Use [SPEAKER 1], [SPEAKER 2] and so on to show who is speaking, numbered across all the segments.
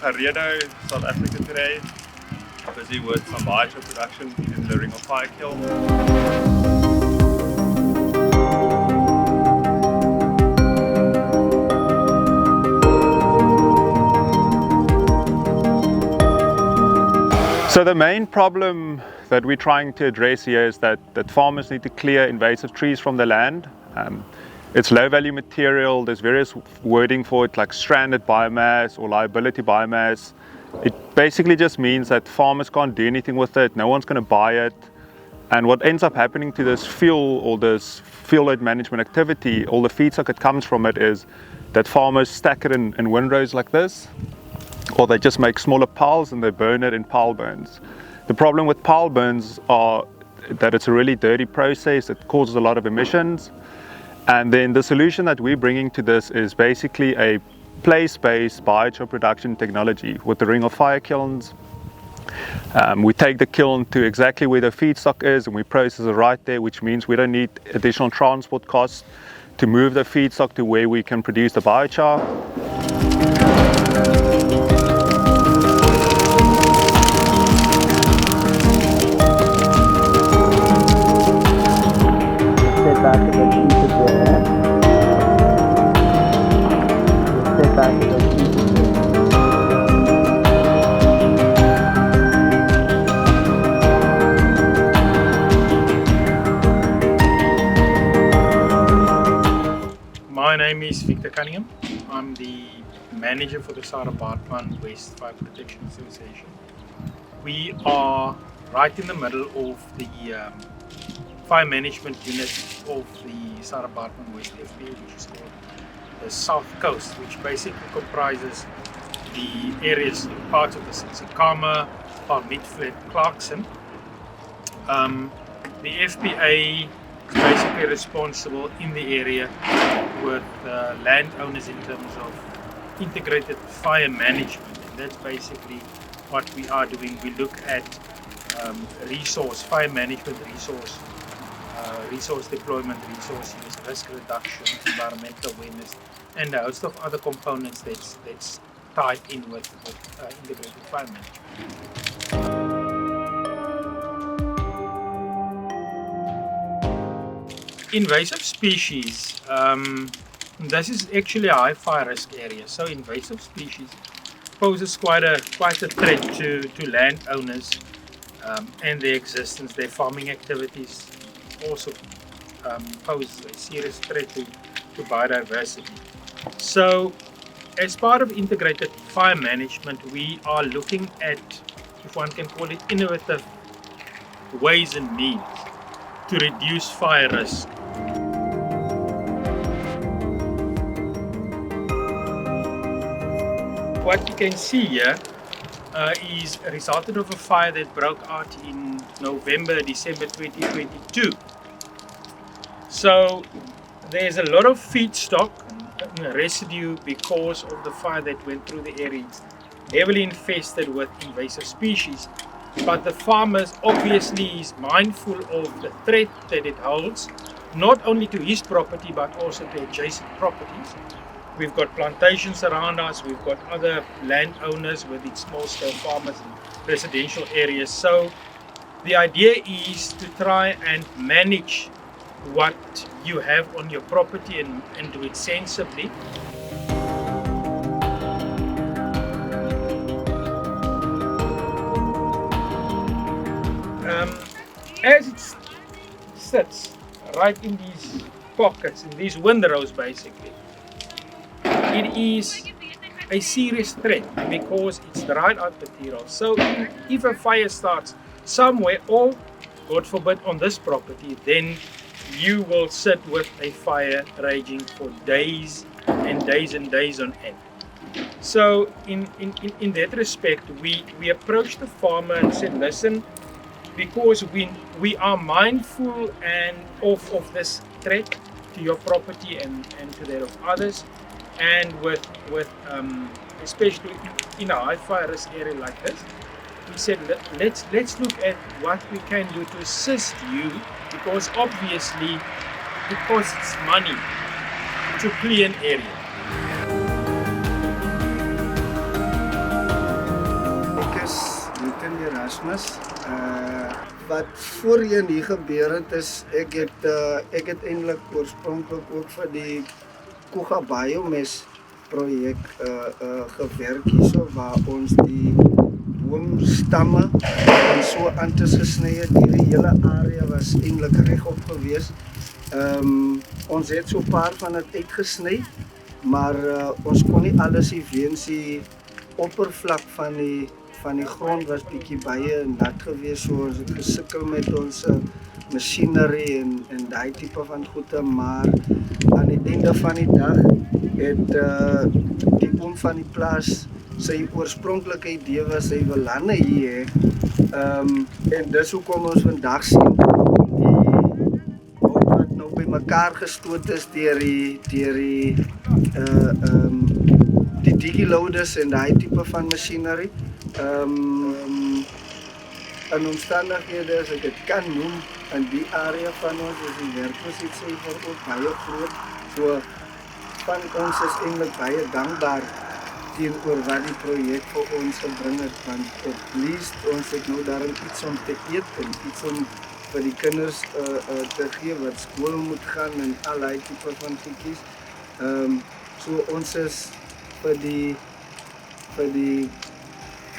[SPEAKER 1] Kareedouw, South Africa today. Busy with some biochar production in the Ring of Fire kiln. So the main problem that we're trying to address here is that farmers need to clear invasive trees from the land. It's low value material. There's various wording for it, like stranded biomass or liability biomass. It basically just means that farmers can't do anything with it. No one's going to buy it. And what ends up happening to this fuel or this fuel load management activity, all the feedstock that comes from it, is that farmers stack it in windrows like this, or they just make smaller piles and they burn it in pile burns. The problem with pile burns are that it's a really dirty process. It causes a lot of emissions. And then the solution that we're bringing to this is basically a place-based biochar production technology with the Ring of Fire kilns. We take the kiln to exactly where the feedstock is and we process it right there, which means we don't need additional transport costs to move the feedstock to where we can produce the biochar.
[SPEAKER 2] Step back a bit, keep it there. Step back a bit, keep it there.
[SPEAKER 3] My name is Victor Cunningham. I'm the manager for the CHARR West Fire Protection Association. We are right in the middle of the fire management unit of the CHARR West FPA, which is called the South Coast, which basically comprises the areas, parts of the Sekama, Palmietvlei, Clarkson. The FPA is basically responsible in the area with landowners in terms of integrated fire management, and that's basically what we are doing. We look at fire management resource deployment, resource use, risk reduction, environmental awareness, and a host of other components that's tied in with integrated fire management. Invasive species, this is actually a high fire risk area, so invasive species poses quite a threat to landowners and their existence. Their farming activities also pose a serious threat to biodiversity. So as part of integrated fire management, we are looking at, if one can call it, innovative ways and means to reduce fire risk. What you can see here is a result of a fire that broke out in December 2022. So there's a lot of feedstock residue because of the fire that went through the area. It's heavily infested with invasive species, but the farmers obviously is mindful of the threat that it holds, not only to his property but also to adjacent properties. We've got plantations around us, we've got other landowners with its small-scale farmers in residential areas. So the idea is to try and manage what you have on your property and do it sensibly. As it sits right in these pockets, in these windrows basically, it is a serious threat because it's dried out material. So if a fire starts somewhere, or God forbid on this property, then you will sit with a fire raging for days and days and days on end. So in that respect, we approached the farmer and said, listen, because we are mindful and of this threat to your property and to that of others, and with especially in a high fire risk area like this, we said let's look at what we can do to assist you, because obviously it costs money to clear an area.
[SPEAKER 4] Erasmus. Wat voorheen hier gebeur het is ek het eintlik oorspronklik ook vir die Kareedouw biomes projek gewerk hierso waar ons die boomstamme en so antes gesny het. Hierdie hele area was eintlik regop gewees. Ons het so 'n paar van dit uitgesny, maar ons kon nie alles hê weens die oppervlak van die grond was bietjie baie nat gewees, so ons het gesukkel met ons masjinerie en daai tipe van goede, maar aan die einde van die dag het die oom van die plaas sy oorspronklike idee was hy wil lande hier hê, en dis hoekom ons vandag sien die wat nou bymekaar gestoot is deur die digiloaders en daai tipe van masjinerie. In omstandighede as ek dit kan noem, in die area van ons is die werkloosheidsyfer ook baie groot. So van ons is eintlik baie dankbaar teenoor wat die projek vir ons gebring het, want at least ons het nou daarin iets om te eet en iets om vir die kinders te gee wat skool moet gaan en al die tipe van goedjies. So ons is vir die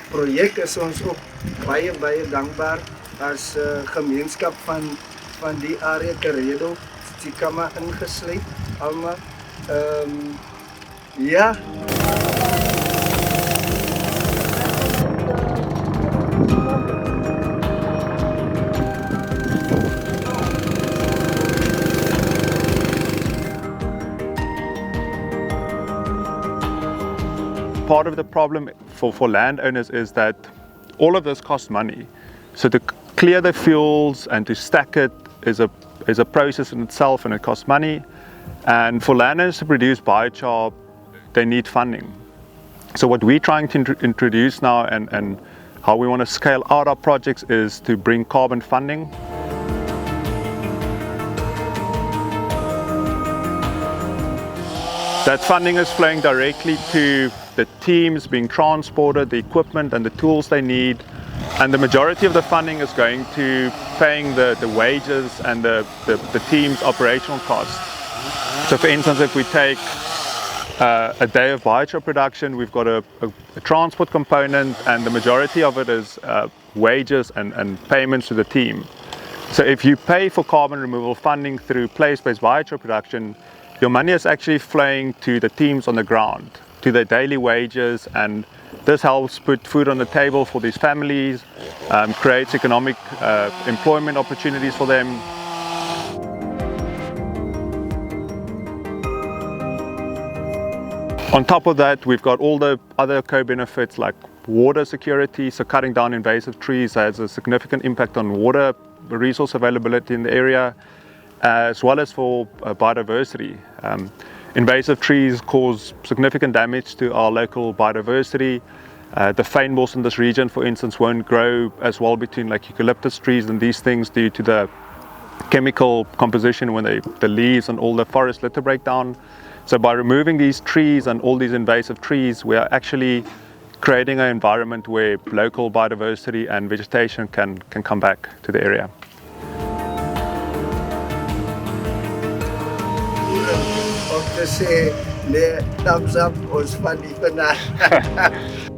[SPEAKER 4] projek is ons ook baie dankbaar as gemeenskap van die area Kareedouw, Tsikama ingesluit, almal. Ja.
[SPEAKER 1] Part of the problem for landowners is that all of this costs money. So to clear the fuels and to stack it is a process in itself, and it costs money. And for landowners to produce biochar, they need funding. So what we're trying to introduce now and how we want to scale out our projects is to bring carbon funding. That funding is flowing directly to the teams being transported, the equipment and the tools they need, and the majority of the funding is going to paying the wages and the team's operational costs. So for instance, if we take a day of biochar production, we've got a transport component, and the majority of it is wages and payments to the team. So if you pay for carbon removal funding through place-based biochar production, your money is actually flowing to the teams on the ground, to their daily wages, and this helps put food on the table for these families, creates economic employment opportunities for them. On top of that, we've got all the other co-benefits like water security, so cutting down invasive trees has a significant impact on water resource availability in the area, as well as for biodiversity. Invasive trees cause significant damage to our local biodiversity. The fynbos in this region, for instance, won't grow as well between like eucalyptus trees and these things due to the chemical composition when the leaves and all the forest litter break down. So by removing these trees and all these invasive trees, we are actually creating an environment where local biodiversity and vegetation can come back to the area.
[SPEAKER 4] Om te sê, nee, thumbs up, ons van die vanaf.